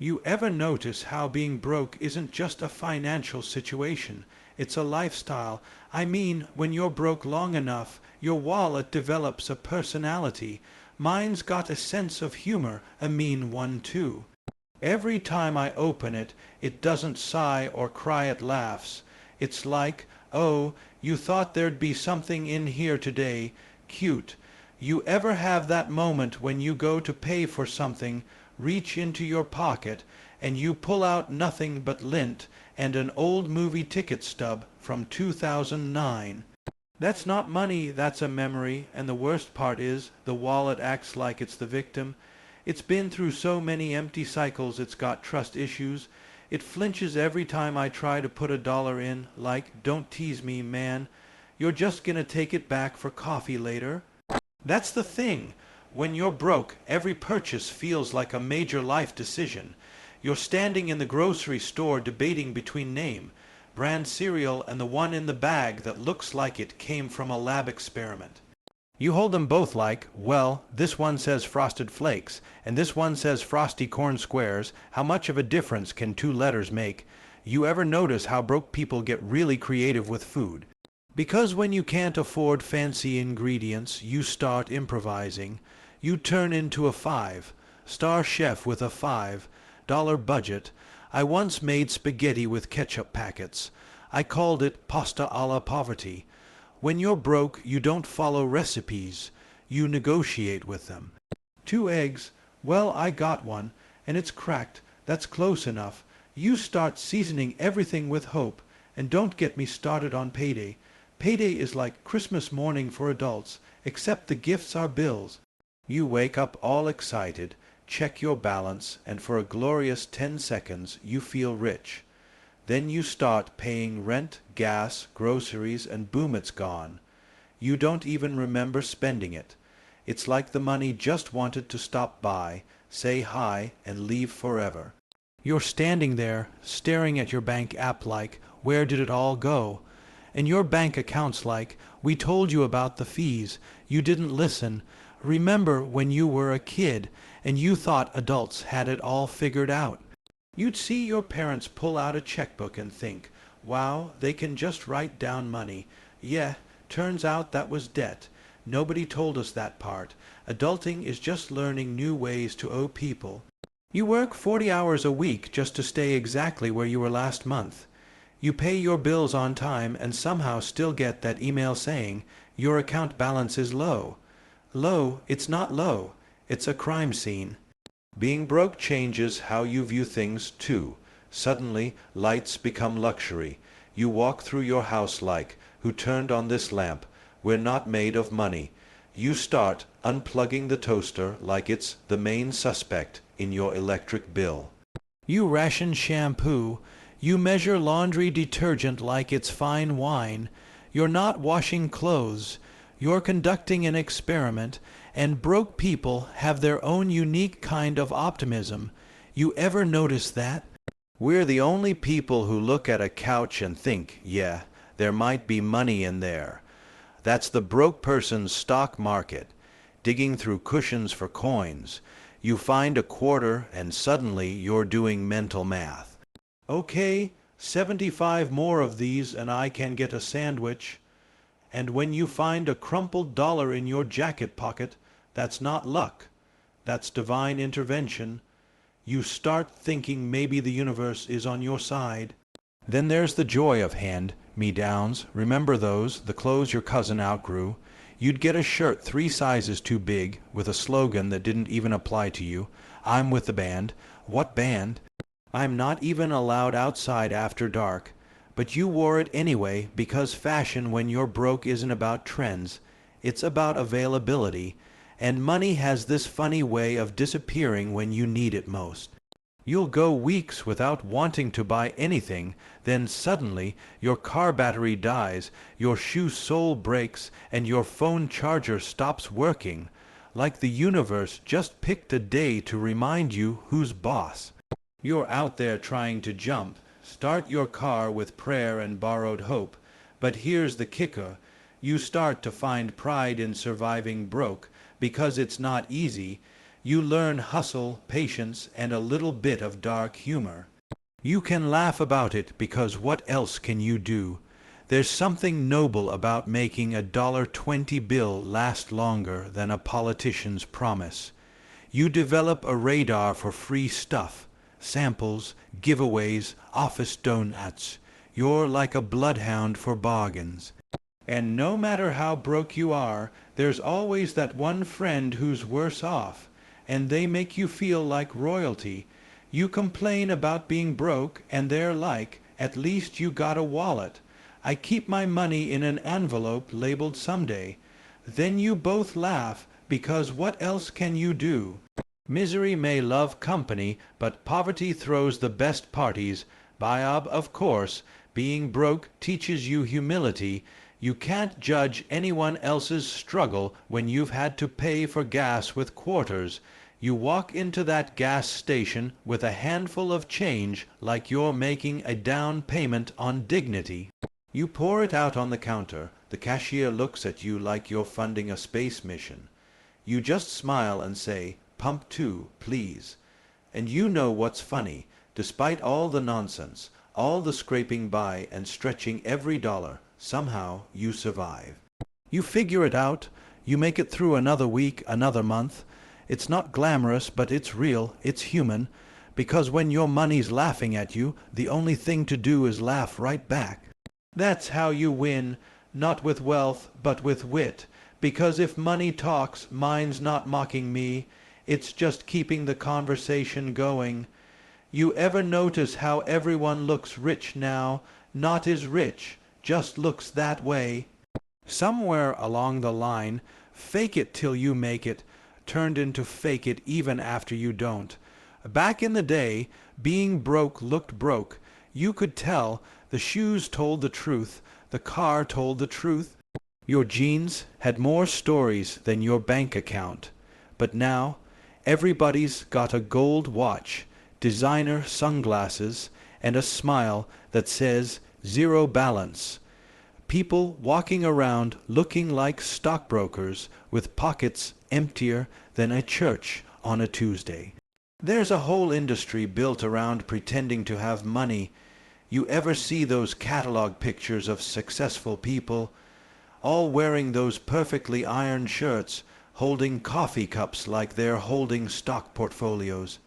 You ever notice how being broke isn't just a financial situation? It's a lifestyle. I mean, when you're broke long enough, your wallet develops a personality. Mine's got a sense of humor, a mean one too. Every time I open it, it doesn't sigh or cry, it laughs. It's like, oh, you thought there'd be something in here today. Cute. You ever have that moment when you go to pay for something, reach into your pocket, and you pull out nothing but lint and an old movie ticket stub from 2009? That's not money, that's a memory, and the worst part is the wallet acts like it's the victim. It's been through so many empty cycles it's got trust issues. It flinches every time I try to put $1 in, like, don't tease me, man. You're just gonna take it back for coffee later. That's the thing. When you're broke, every purchase feels like a major life decision. You're standing in the grocery store debating between name, brand cereal, and the one in the bag that looks like it came from a lab experiment. You hold them both like, well, this one says Frosted Flakes, and this one says Frosty Corn Squares. How much of a difference can two letters make? You ever notice how broke people get really creative with food? Because when you can't afford fancy ingredients, you start improvising. You turn into a five-star chef with a $5 budget. I once made spaghetti with ketchup packets. I called it pasta alla poverty. When you're broke, you don't follow recipes. You negotiate with them. 2 eggs. Well, I got one, and it's cracked. That's close enough. You start seasoning everything with hope. And don't get me started on payday. Payday is like Christmas morning for adults, except the gifts are bills. You wake up all excited, check your balance, and for a glorious 10 seconds you feel rich. Then you start paying rent, gas, groceries, and boom, it's gone. You don't even remember spending it. It's like the money just wanted to stop by, say hi, and leave forever. You're standing there, staring at your bank app like, where did it all go? And your bank account's like, we told you about the fees. You didn't listen. Remember when you were a kid and you thought adults had it all figured out? You'd see your parents pull out a checkbook and think, wow, they can just write down money. Yeah, turns out that was debt. Nobody told us that part. Adulting is just learning new ways to owe people. You work 40 hours a week just to stay exactly where you were last month. You pay your bills on time and somehow still get that email saying your account balance is low. Low, it's not low. It's a crime scene. Being broke changes how you view things too. Suddenly, lights become luxury. You walk through your house like, who turned on this lamp? We're not made of money. You start unplugging the toaster like it's the main suspect in your electric bill. You ration shampoo. You measure laundry detergent like it's fine wine. You're not washing clothes. You're conducting an experiment, and broke people have their own unique kind of optimism. You ever notice that? We're the only people who look at a couch and think, yeah, there might be money in there. That's the broke person's stock market, digging through cushions for coins. You find a quarter and suddenly you're doing mental math. Okay, 75 more of these and I can get a sandwich. And when you find a crumpled dollar in your jacket pocket, that's not luck. That's divine intervention. You start thinking maybe the universe is on your side. Then there's the joy of hand-me-downs. Remember those, the clothes your cousin outgrew? You'd get a shirt 3 sizes too big with a slogan that didn't even apply to you. I'm with the band. What band? I'm not even allowed outside after dark. But you wore it anyway because fashion when you're broke isn't about trends. It's about availability. And money has this funny way of disappearing when you need it most. You'll go weeks without wanting to buy anything, then suddenly your car battery dies, your shoe sole breaks, and your phone charger stops working. Like the universe just picked a day to remind you who's boss. You're out there trying to jump. Start your car with prayer and borrowed hope. But here's the kicker. You start to find pride in surviving broke because it's not easy. You learn hustle, patience, and a little bit of dark humor. You can laugh about it because what else can you do? There's something noble about making a $20 bill last longer than a politician's promise. You develop a radar for free stuff, samples, giveaways, office donuts. You're like a bloodhound for bargains. And no matter how broke you are, there's always that one friend who's worse off, and they make you feel like royalty. You complain about being broke, and they're like, at least you got a wallet. I keep my money in an envelope labeled someday. Then you both laugh, because what else can you do? Misery may love company, but poverty throws the best parties. Biob, of course, being broke teaches you humility. You can't judge anyone else's struggle when you've had to pay for gas with quarters. You walk into that gas station with a handful of change like you're making a down payment on dignity. You pour it out on the counter. The cashier looks at you like you're funding a space mission. You just smile and say, "Pump 2, please." And you know what's funny. Despite all the nonsense, all the scraping by and stretching every dollar, somehow you survive. You figure it out. You make it through another week, another month. It's not glamorous, but it's real, it's human. Because when your money's laughing at you, the only thing to do is laugh right back. That's how you win, not with wealth, but with wit. Because if money talks, mine's not mocking me. It's just keeping the conversation going. You ever notice how everyone looks rich now? Not as rich, just looks that way. Somewhere along the line, fake it till you make it turned into fake it even after you don't. Back in the day, being broke looked broke. You could tell. The shoes told the truth. The car told the truth. Your jeans had more stories than your bank account. But now, everybody's got a gold watch, designer sunglasses, and a smile that says zero balance. People walking around looking like stockbrokers with pockets emptier than a church on a Tuesday. There's a whole industry built around pretending to have money. You ever see those catalog pictures of successful people, all wearing those perfectly ironed shirts, holding coffee cups like they're holding stock portfolios?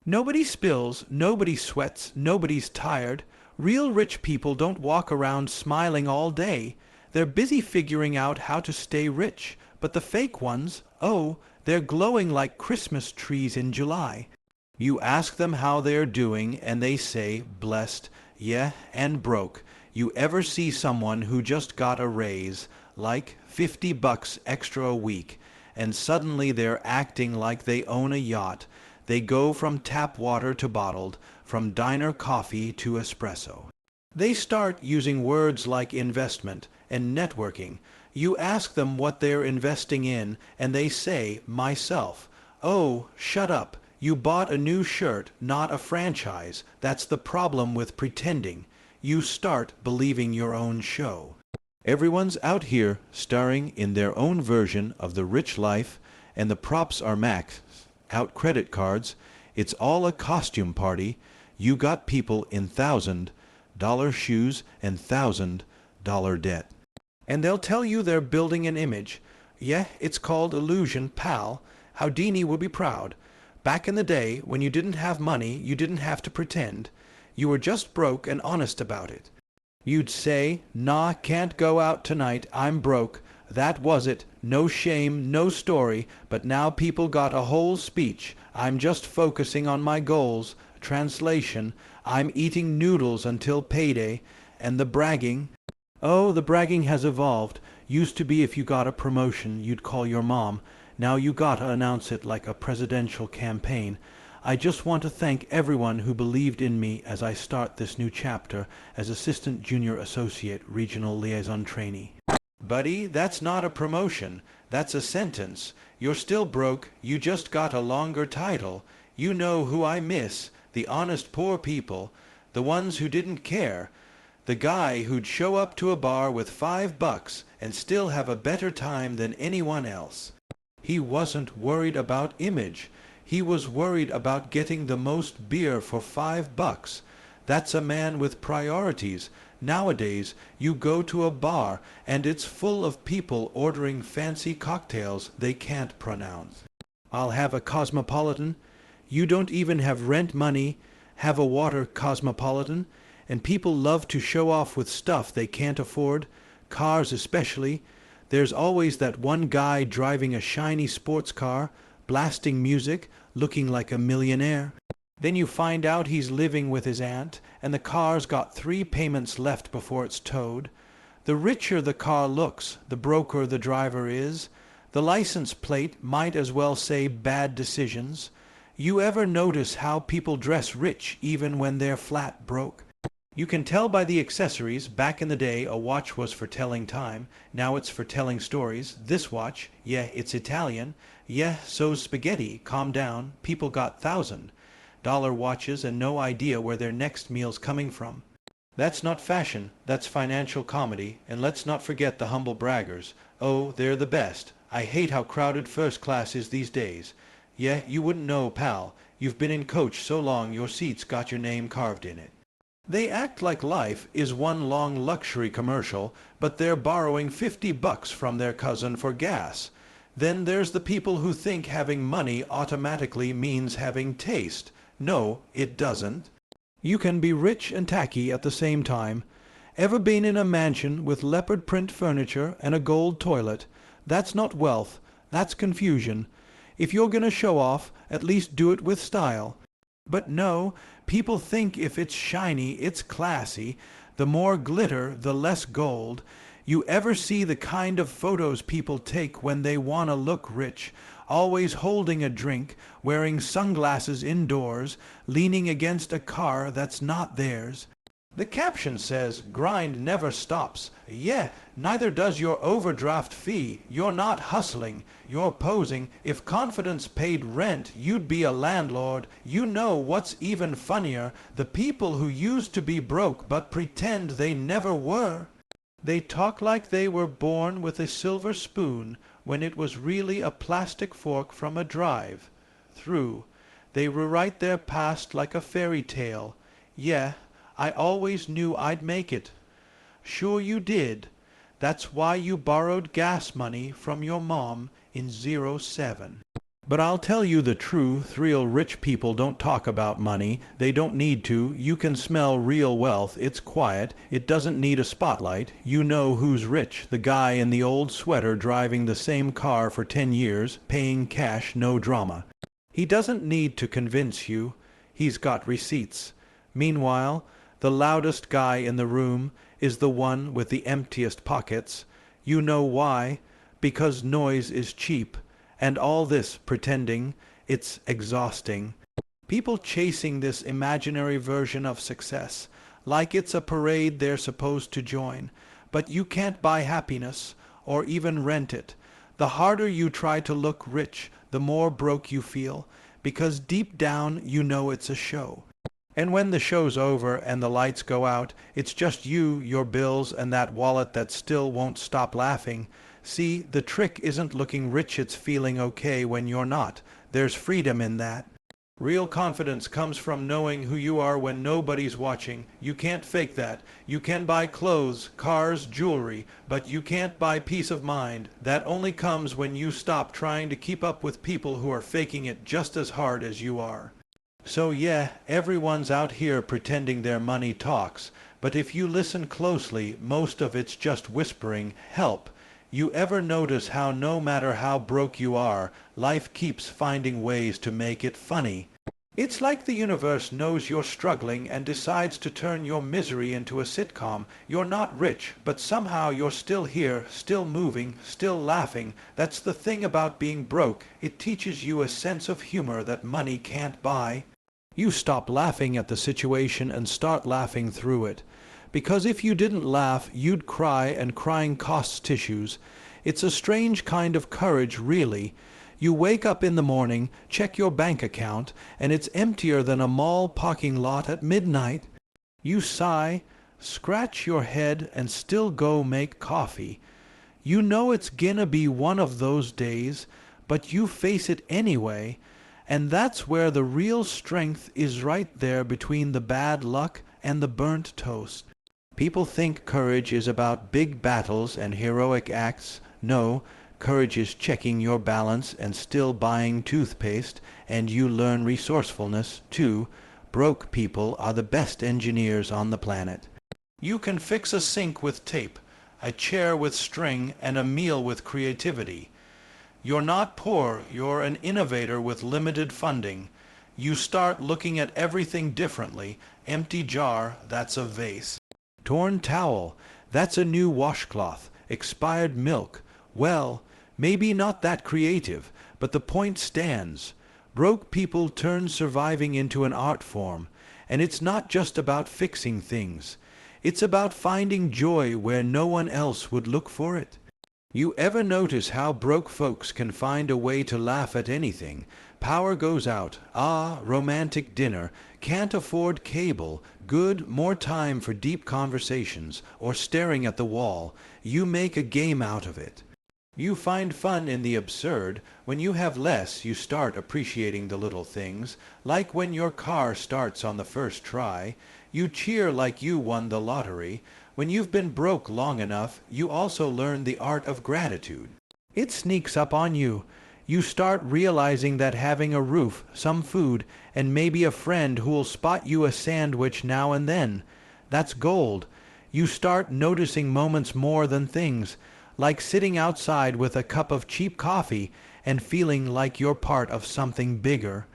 Nobody spills, nobody sweats, nobody's tired. Real rich people don't walk around smiling all day. They're busy figuring out how to stay rich. But the fake ones, oh, they're glowing like Christmas trees in July. You ask them how they're doing, and they say, blessed, yeah, and broke. You ever see someone who just got a raise, like $50 extra a week, and suddenly they're acting like they own a yacht? They go from tap water to bottled, from diner coffee to espresso. They start using words like investment and networking. You ask them what they're investing in, and they say, myself. Oh, shut up. You bought a new shirt, not a franchise. That's the problem with pretending. You start believing your own show. Everyone's out here starring in their own version of the rich life, and the props are maxed out credit cards. It's all a costume party. You got people in $1,000 shoes and $1,000 debt. And they'll tell you they're building an image. Yeah, it's called illusion, pal. Houdini will be proud. Back in the day, when you didn't have money, you didn't have to pretend. You were just broke and honest about it. You'd say, nah, can't go out tonight, I'm broke. That was it. No shame, no story. But now people got a whole speech. I'm just focusing on my goals. Translation, I'm eating noodles until payday. And the bragging, oh, the bragging has evolved. Used to be if you got a promotion, you'd call your mom. Now you gotta announce it like a presidential campaign. I just want to thank everyone who believed in me as I start this new chapter as Assistant Junior Associate Regional Liaison Trainee. Buddy, that's not a promotion. That's a sentence. You're still broke. You just got a longer title. You know who I miss. The honest poor people. The ones who didn't care. The guy who'd show up to a bar with $5 and still have a better time than anyone else. He wasn't worried about image. He was worried about getting the most beer for $5. That's a man with priorities. Nowadays, you go to a bar and it's full of people ordering fancy cocktails they can't pronounce. I'll have a cosmopolitan. You don't even have rent money. Have a water cosmopolitan. And people love to show off with stuff they can't afford, cars especially. There's always that one guy driving a shiny sports car, blasting music, looking like a millionaire. Then you find out he's living with his aunt, and the car's got 3 payments left before it's towed. The richer the car looks, the broker the driver is. The license plate might as well say bad decisions. You ever notice how people dress rich even when they're flat broke? You can tell by the accessories. Back in the day, a watch was for telling time. Now it's for telling stories. This watch, yeah, it's Italian. Yeah, so's spaghetti. Calm down. People got $1,000 watches and no idea where their next meal's coming from. That's not fashion. That's financial comedy. And let's not forget the humble braggers. Oh, they're the best. I hate how crowded first class is these days. Yeah, you wouldn't know, pal. You've been in coach so long your seat's got your name carved in it. They act like life is one long luxury commercial, but they're borrowing $50 from their cousin for gas. Then there's the people who think having money automatically means having taste. No, it doesn't. You can be rich and tacky at the same time. Ever been in a mansion with leopard print furniture and a gold toilet? That's not wealth, that's confusion. If you're going to show off, at least do it with style. But no, people think if it's shiny, it's classy. The more glitter, the less gold. You ever see the kind of photos people take when they want to look rich? Always holding a drink, wearing sunglasses indoors, leaning against a car that's not theirs. The caption says, grind never stops. Yeah, neither does your overdraft fee. You're not hustling, you're posing. If confidence paid rent, you'd be a landlord. You know what's even funnier? The people who used to be broke but pretend they never were. They talk like they were born with a silver spoon when it was really a plastic fork from a drive-through. They rewrite their past like a fairy tale. Yeah, I always knew I'd make it. Sure you did. That's why you borrowed gas money from your mom in '07. But I'll tell you the truth, real rich people don't talk about money. They don't need to. You can smell real wealth. It's quiet. It doesn't need a spotlight. You know who's rich. The guy in the old sweater driving the same car for 10 years, paying cash, no drama. He doesn't need to convince you. He's got receipts. Meanwhile, the loudest guy in the room is the one with the emptiest pockets. You know why? Because noise is cheap. And all this pretending, it's exhausting. People chasing this imaginary version of success, like it's a parade they're supposed to join. But you can't buy happiness, or even rent it. The harder you try to look rich, the more broke you feel, because deep down you know it's a show. And when the show's over and the lights go out, it's just you, your bills, and that wallet that still won't stop laughing. See, the trick isn't looking rich, it's feeling okay when you're not. There's freedom in that. Real confidence comes from knowing who you are when nobody's watching. You can't fake that. You can buy clothes, cars, jewelry, but you can't buy peace of mind. That only comes when you stop trying to keep up with people who are faking it just as hard as you are. So yeah, everyone's out here pretending their money talks, but if you listen closely, most of it's just whispering, help. You ever notice how no matter how broke you are, life keeps finding ways to make it funny? It's like the universe knows you're struggling and decides to turn your misery into a sitcom. You're not rich, but somehow you're still here, still moving, still laughing. That's the thing about being broke. It teaches you a sense of humor that money can't buy. You stop laughing at the situation and start laughing through it. Because if you didn't laugh, you'd cry, and crying costs tissues. It's a strange kind of courage, really. You wake up in the morning, check your bank account, and it's emptier than a mall parking lot at midnight. You sigh, scratch your head, and still go make coffee. You know it's gonna be one of those days, but you face it anyway. And that's where the real strength is, right there between the bad luck and the burnt toast. People think courage is about big battles and heroic acts. No, courage is checking your balance and still buying toothpaste, and you learn resourcefulness, too. Broke people are the best engineers on the planet. You can fix a sink with tape, a chair with string, and a meal with creativity. You're not poor, you're an innovator with limited funding. You start looking at everything differently. Empty jar, that's a vase. Torn towel, that's a new washcloth. Expired milk, well, maybe not that creative, but the point stands. Broke people turn surviving into an art form, and it's not just about fixing things. It's about finding joy where no one else would look for it. You ever notice how broke folks can find a way to laugh at anything? Power goes out, romantic dinner, can't afford cable, good, more time for deep conversations, or staring at the wall. You make a game out of it. You find fun in the absurd. When you have less, you start appreciating the little things, like when your car starts on the first try. You cheer like you won the lottery. When you've been broke long enough, you also learn the art of gratitude. It sneaks up on you. You start realizing that having a roof, some food, and maybe a friend who'll spot you a sandwich now and then, that's gold. You start noticing moments more than things, like sitting outside with a cup of cheap coffee and feeling like you're part of something bigger.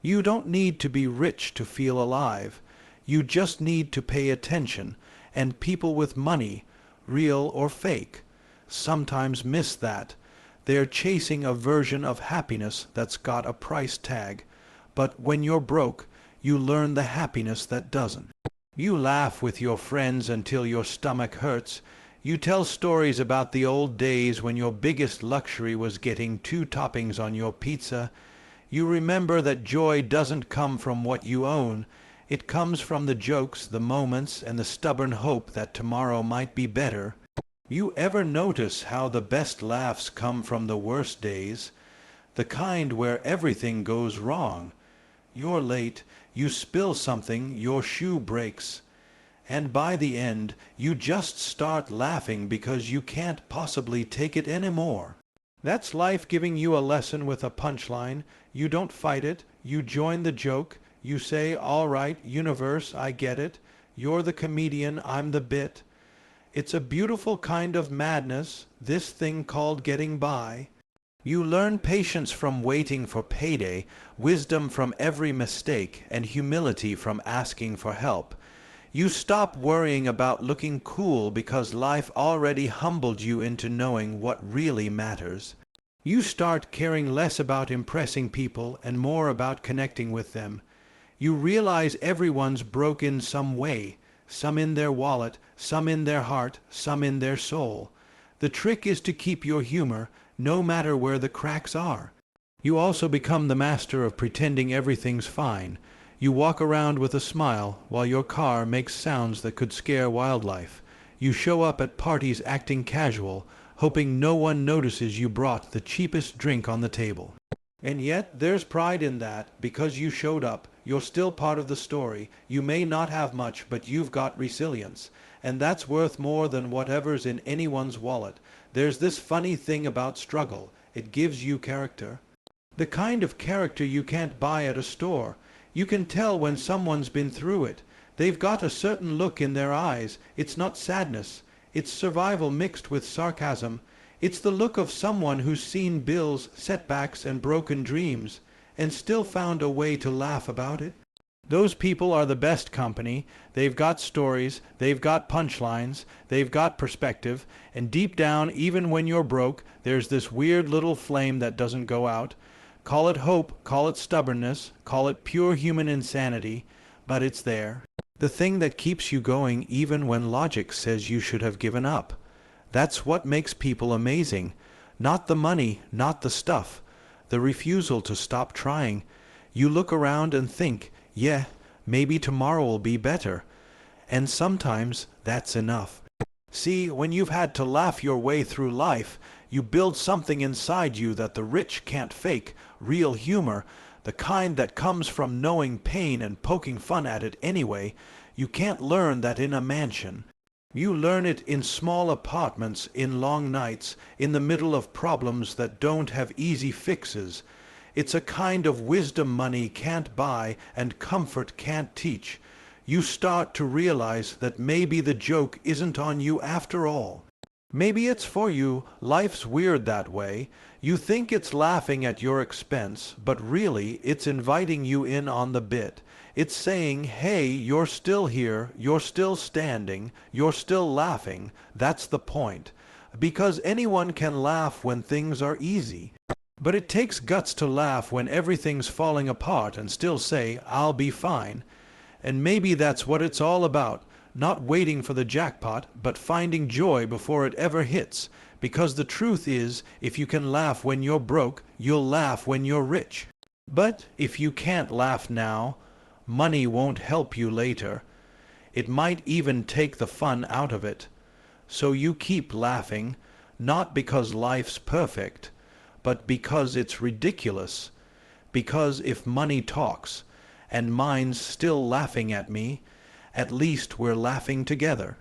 You don't need to be rich to feel alive. You just need to pay attention, and people with money, real or fake, sometimes miss that. They're chasing a version of happiness that's got a price tag. But when you're broke, you learn the happiness that doesn't. You laugh with your friends until your stomach hurts. You tell stories about the old days when your biggest luxury was getting 2 toppings on your pizza. You remember that joy doesn't come from what you own. It comes from the jokes, the moments, and the stubborn hope that tomorrow might be better. You ever notice how the best laughs come from the worst days? The kind where everything goes wrong. You're late, you spill something, your shoe breaks. And by the end, you just start laughing because you can't possibly take it anymore. That's life giving you a lesson with a punchline. You don't fight it, you join the joke. You say, all right, universe, I get it. You're the comedian, I'm the bit. It's a beautiful kind of madness, this thing called getting by. You learn patience from waiting for payday, wisdom from every mistake, and humility from asking for help. You stop worrying about looking cool because life already humbled you into knowing what really matters. You start caring less about impressing people and more about connecting with them. You realize everyone's broke in some way, some in their wallet, some in their heart, some in their soul. The trick is to keep your humor, no matter where the cracks are. You also become the master of pretending everything's fine. You walk around with a smile while your car makes sounds that could scare wildlife. You show up at parties acting casual, hoping no one notices you brought the cheapest drink on the table. And yet there's pride in that, because you showed up. You're still part of the story. You may not have much, but you've got resilience. And that's worth more than whatever's in anyone's wallet. There's this funny thing about struggle. It gives you character. The kind of character you can't buy at a store. You can tell when someone's been through it. They've got a certain look in their eyes. It's not sadness. It's survival mixed with sarcasm. It's the look of someone who's seen bills, setbacks, and broken dreams, and still found a way to laugh about it. Those people are the best company. They've got stories, they've got punchlines, they've got perspective, and deep down, even when you're broke, there's this weird little flame that doesn't go out. Call it hope, call it stubbornness, call it pure human insanity, but it's there. The thing that keeps you going even when logic says you should have given up. That's what makes people amazing. Not the money, not the stuff. The refusal to stop trying. You look around and think, yeah, maybe tomorrow will be better. And sometimes that's enough. See, when you've had to laugh your way through life, you build something inside you that the rich can't fake, real humor. the kind that comes from knowing pain and poking fun at it anyway. You can't learn that in a mansion. You learn it in small apartments, in long nights, in the middle of problems that don't have easy fixes. It's a kind of wisdom money can't buy and comfort can't teach. You start to realize that maybe the joke isn't on you after all. Maybe it's for you. Life's weird that way. You think it's laughing at your expense, but really it's inviting you in on the bit. It's saying, hey, you're still here, you're still standing, you're still laughing. That's the point. Because anyone can laugh when things are easy. But it takes guts to laugh when everything's falling apart and still say, I'll be fine. And maybe that's what it's all about. Not waiting for the jackpot, but finding joy before it ever hits. Because the truth is, if you can laugh when you're broke, you'll laugh when you're rich. But if you can't laugh now, money won't help you later. It might even take the fun out of it. So you keep laughing, not because life's perfect, but because it's ridiculous. Because if money talks, and mine's still laughing at me, at least we're laughing together.